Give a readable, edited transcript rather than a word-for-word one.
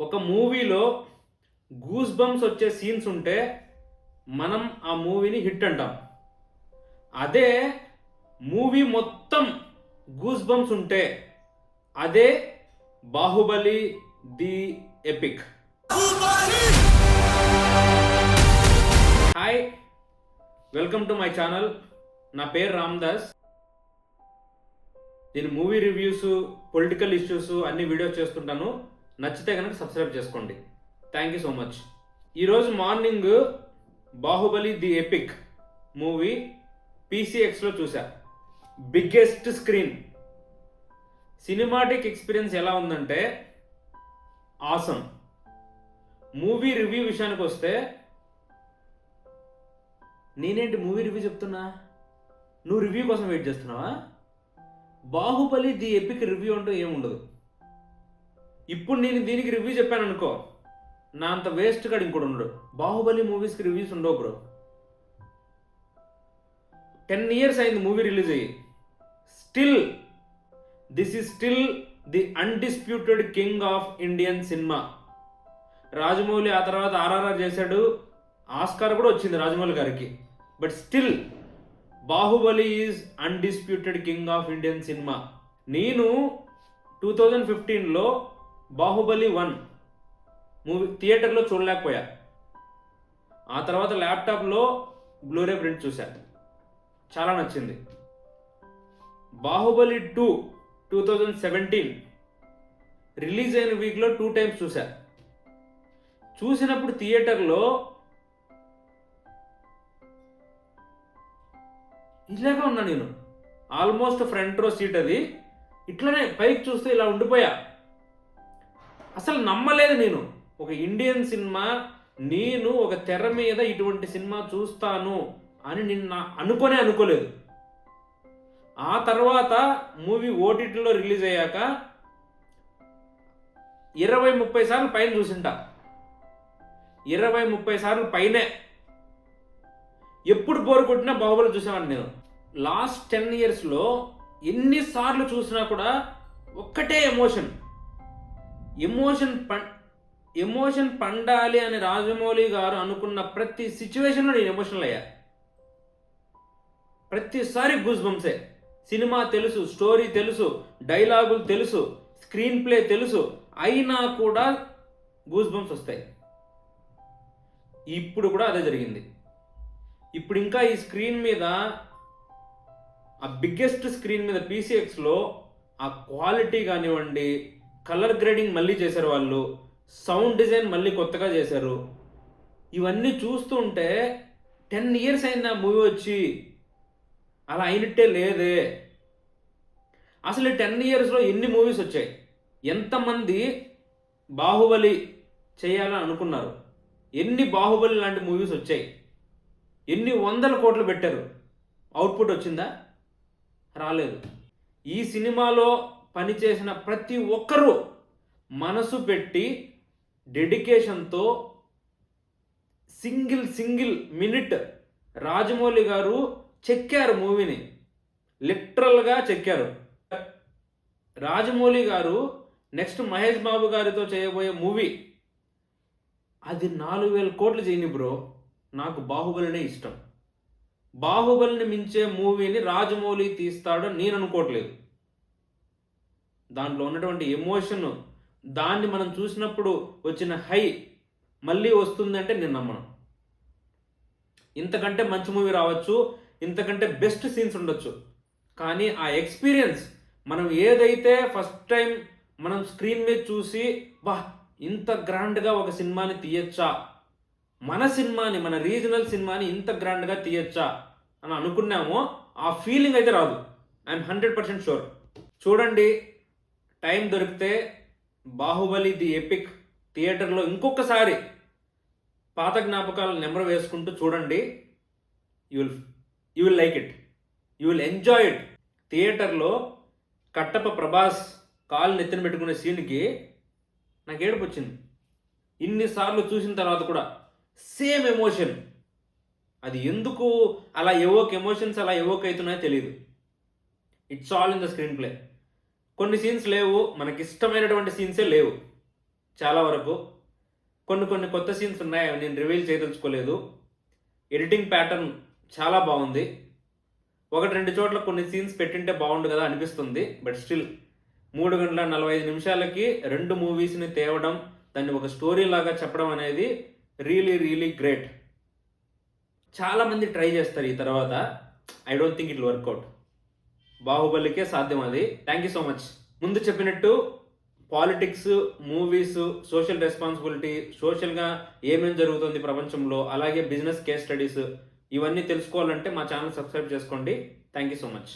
ఒక మూవీలో goose bumps వచ్చే సీన్స్ ఉంటే మనం ఆ మూవీని హిట్ అంటాం. అదే మూవీ మొత్తం గూస్ బంప్స్ ఉంటే అదే Baahubali the epic. Hi, welcome to my channel. నా పేరు రామ్దాస్. నేను మూవీ రివ్యూస్, పొలిటికల్ ఇష్యూస్ అన్ని వీడియోస్ చేస్తుంటాను. నచ్చితే కనుక సబ్స్క్రైబ్ చేసుకోండి. Thank you so much. ఈరోజు morning Baahubali the epic movie పీసీఎక్స్లో చూసా. Biggest screen. సినిమాటిక్ ఎక్స్పీరియన్స్ ఎలా ఉందంటే ఆసమ్. మూవీ రివ్యూ విషయానికి వస్తే నేనేంటి మూవీ రివ్యూ చెప్తున్నా, నువ్వు రివ్యూ కోసం వెయిట్ చేస్తున్నావా? బాహుబలి ది ఎపిక్ రివ్యూ అంటూ ఏముండదు. ఇప్పుడు నేను దీనికి రివ్యూ చెప్పాను అనుకో, నా అంత వేస్ట్ కాదు ఇంకోటి ఉండడు. బాహుబలి మూవీస్కి రివ్యూస్ ఉండవు బ్రో. 10 years అయింది మూవీ రిలీజ్ అయ్యి. This is still the undisputed king of Indian cinema. Rajamouli ఆ తర్వాత ఆర్ఆర్ఆర్ చేశాడు, ఆస్కార్ కూడా వచ్చింది రాజమౌళి గారికి. But still Baahubali is undisputed king of Indian cinema. నేను 2015లో బాహుబలి 1 మూవీ థియేటర్లో చూడలేకపోయా. ఆ తర్వాత ల్యాప్టాప్లో బ్లూరే ప్రింట్ చూశాను, చాలా నచ్చింది. బాహుబలి 2 2017 రిలీజ్ అయిన వీక్లో 2 times చూసా. చూసినప్పుడు థియేటర్లో ఇలాగా ఉన్నా నేను. ఆల్మోస్ట్ ఫ్రంట్ రో సీట్ అది. ఇట్లనే పైకి చూస్తే ఇలా ఉండిపోయా. అసలు నమ్మలేదు నేను. ఒక ఇండియన్ సినిమా, నేను ఒక తెర మీద ఇటువంటి సినిమా చూస్తాను అని నిన్న అనుకోలేదు. ఆ తర్వాత మూవీ ఓటీటీలో రిలీజ్ అయ్యాక 20-30 సార్లు పైన చూసింటా. 20-30 సార్లు పైనే. ఎప్పుడు బోర్ కొట్టినా బాహుబలి చూసేవాడిని నేను. లాస్ట్ 10 yearsలో ఎన్నిసార్లు చూసినా కూడా ఒక్కటే ఎమోషన్ పండాలి అని రాజమౌళి గారు అనుకున్న ప్రతి సిచ్యువేషన్లో నేను ఎమోషనల్ అయ్యా. ప్రతిసారి గూస్ బంప్సే. సినిమా తెలుసు, స్టోరీ తెలుసు, డైలాగులు తెలుసు, స్క్రీన్ ప్లే తెలుసు, అయినా కూడా గూస్ బంప్స్ వస్తాయి. ఇప్పుడు కూడా అదే జరిగింది. ఇప్పుడు ఇంకా ఈ స్క్రీన్ మీద, ఆ బిగ్గెస్ట్ స్క్రీన్ మీద పీసీఎక్స్లో ఆ క్వాలిటీ కానివ్వండి, కలర్ గ్రేడింగ్ మళ్ళీ చేశారు వాళ్ళు, సౌండ్ డిజైన్ మళ్ళీ కొత్తగా చేశారు. ఇవన్నీ చూస్తుంటే 10 years అయింది ఆ మూవీ వచ్చి, అలా అయినట్టే లేదే. అసలు 10 yearsలో ఎన్ని మూవీస్ వచ్చాయి? ఎంతమంది బాహుబలి చేయాలని అనుకున్నారు? ఎన్ని బాహుబలి లాంటి మూవీస్ వచ్చాయి? ఎన్ని 100 కోట్లు పెట్టారు? అవుట్పుట్ వచ్చిందా? రాలేదు. ఈ సినిమాలో పనిచేసిన ప్రతి ఒక్కరూ మనసు పెట్టి డెడికేషన్తో సింగిల్ మినిట్ రాజమౌళి గారు చెక్కారు మూవీని. లిటరల్గా చెక్కారు. రాజమౌళి గారు నెక్స్ట్ మహేష్ బాబు గారితో చేయబోయే మూవీ అది 4000 కోట్లు చేయని బ్రో. నాకు బాహుబలినే ఇష్టం. బాహుబలిని మించే మూవీని రాజమౌళి తీస్తాడని నేను అనుకోవట్లేదు. దాంట్లో ఉన్నటువంటి ఎమోషన్, దాన్ని మనం చూసినప్పుడు వచ్చిన హై మళ్ళీ వస్తుందంటే నేను నమ్మను. ఇంతకంటే మంచి మూవీ రావచ్చు, ఇంతకంటే బెస్ట్ సీన్స్ ఉండొచ్చు, కానీ ఆ ఎక్స్పీరియన్స్ మనం ఏదైతే ఫస్ట్ టైం మనం స్క్రీన్ మీద చూసి ఇంత గ్రాండ్గా ఒక సినిమాని తీయచ్చా, మన సినిమాని, మన రీజనల్ సినిమాని ఇంత గ్రాండ్గా తీయచ్చా అని అనుకున్నామో ఆ ఫీలింగ్ అయితే రాదు. I'm 100% sure. చూడండి, టైం దొరికితే బాహుబలి ది ఎపిక్ థియేటర్లో ఇంకొకసారి పాత జ్ఞాపకాలు నెంబర్ వేసుకుంటూ చూడండి. You will like it, you will enjoy it. థియేటర్లో కట్టప్ప ప్రభాస్ కాలు నెత్తిన పెట్టుకునే సీన్కి నాకు ఏడుపు వచ్చింది. ఇన్నిసార్లు చూసిన తర్వాత కూడా సేమ్ ఎమోషన్. అది ఎందుకు అలా ఎమోషన్స్ అలా ఎవోక్ అవుతున్నాయో తెలియదు. It's all in the screen play. కొన్ని సీన్స్ లేవు, మనకి ఇష్టమైనటువంటి సీన్సే లేవు. చాలా వరకు. కొన్ని కొన్ని కొత్త సీన్స్ ఉన్నాయి, అవి నేను రివీల్ చేయదలుచుకోలేదు. ఎడిటింగ్ ప్యాటర్న్ చాలా బాగుంది. 1, 2 చోట్ల కొన్ని సీన్స్ పెట్టింటే బాగుండు కదా అనిపిస్తుంది. బట్ స్టిల్ 3 గంటల 45 నిమిషాలకి 2 మూవీస్ని తేవడం, దాన్ని ఒక స్టోరీ లాగా చెప్పడం అనేది రియలీ రియలీ గ్రేట్. చాలామంది ట్రై చేస్తారు ఈ తర్వాత. I don't think it work out. బాహుబలికే సాధ్యం అది. Thank you so much. ముందు చెప్పినట్టు పాలిటిక్స్, మూవీస్, సోషల్ రెస్పాన్సిబిలిటీ, సోషల్గా ఏమేమి జరుగుతుంది ప్రపంచంలో, అలాగే బిజినెస్ కేస్ స్టడీస్, ఇవన్నీ తెలుసుకోవాలంటే మా ఛానల్ సబ్స్క్రైబ్ చేసుకోండి. Thank you so much.